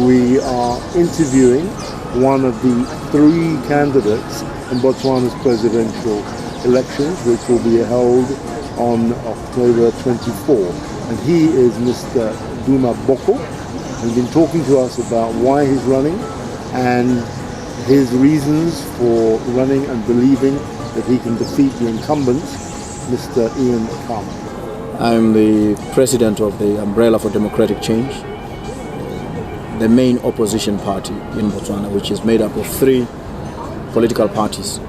We are interviewing one of the three candidates in Botswana's presidential elections, which will be held on October 24. And he is Mr. Duma Boko. He's been talking to us about why he's running and his reasons for running and believing that he can defeat the incumbent, Mr. Ian Khama. I'm the president of the Umbrella for Democratic Change, the main opposition party in Botswana, which is made up of three political parties: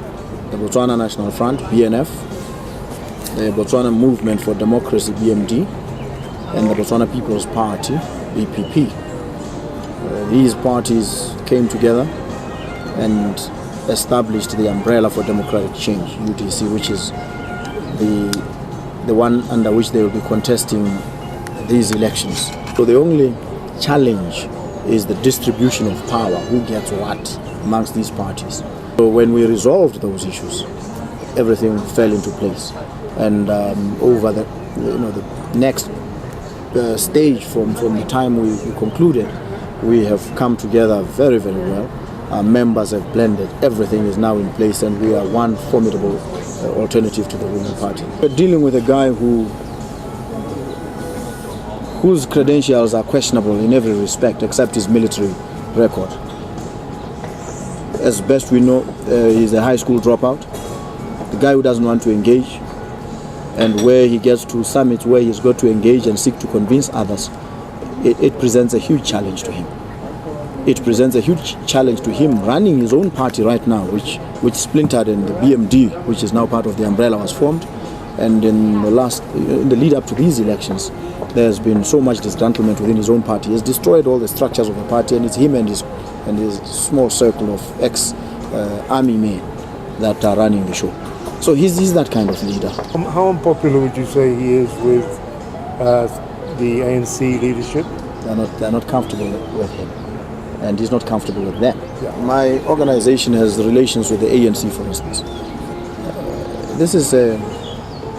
the Botswana National Front, BNF, the Botswana Movement for Democracy, BMD, and the Botswana People's Party, BPP. These parties came together and established the Umbrella for Democratic Change, UDC, which is the one under which they will be contesting these elections. So the only challenge is the distribution of power, who gets what amongst these parties. So when we resolved those issues, everything fell into place. And over the next stage from the time we concluded, we have come together very, very well. Our members have blended, everything is now in place, and we are one formidable alternative to the ruling party. We're dealing with a guy whose credentials are questionable in every respect except his military record. As best we know, he's a high school dropout, the guy who doesn't want to engage, and where he gets to summits where he's got to engage and seek to convince others, it presents a huge challenge to him. It presents a huge challenge to him running his own party right now, which splintered, and the BMD, which is now part of the Umbrella, was formed. And in the lead up to these elections, there's been so much disgruntlement within his own party. He's destroyed all the structures of the party, and it's him and his small circle of ex-army men that are running the show. So he's that kind of leader. How unpopular would you say he is with the ANC leadership? They're not comfortable with him, and he's not comfortable with them. Yeah. My organization has relations with the ANC, for instance. This is a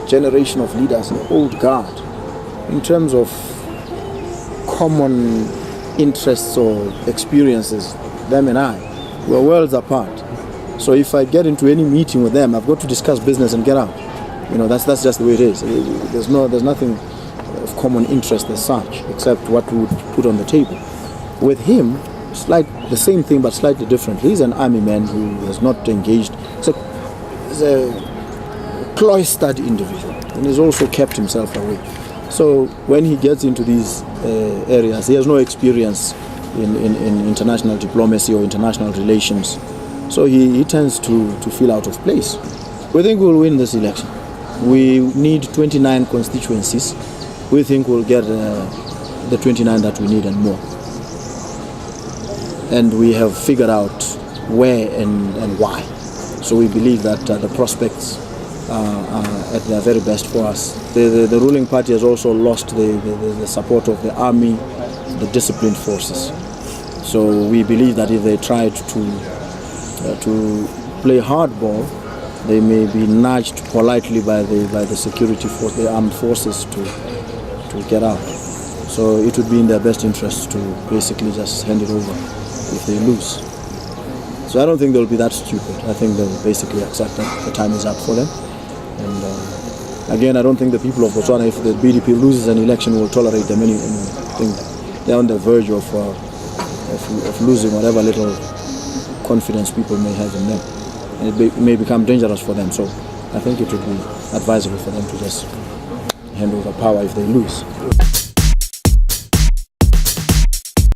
generation of leaders, an old guard, in terms of common interests or experiences. Them and I, we're worlds apart. So if I get into any meeting with them, I've got to discuss business and get out. That's just the way it is. There's nothing of common interest as such, except what we would put on the table. With him, it's like the same thing but slightly different. He's an army man who has not engaged. He's a cloistered individual, and he's also kept himself away. So when he gets into these areas, he has no experience in international diplomacy or international relations. So he tends to feel out of place. We think we'll win this election. We need 29 constituencies. We think we'll get the 29 that we need and more. And we have figured out where and why. So we believe that the prospects are at their very best for us. The ruling party has also lost the support of the army, the disciplined forces. So we believe that if they tried to play hardball, they may be nudged politely by the security force, the armed forces, to get out. So it would be in their best interest to basically just hand it over if they lose. So I don't think they'll be that stupid. I think they'll basically accept that the time is up for them. And again, I don't think the people of Botswana, if the BDP loses an election, will tolerate them anyway. I think they're on the verge of losing whatever little confidence people may have in them, and it may become dangerous for them. So I think it would be advisable for them to just hand over power if they lose.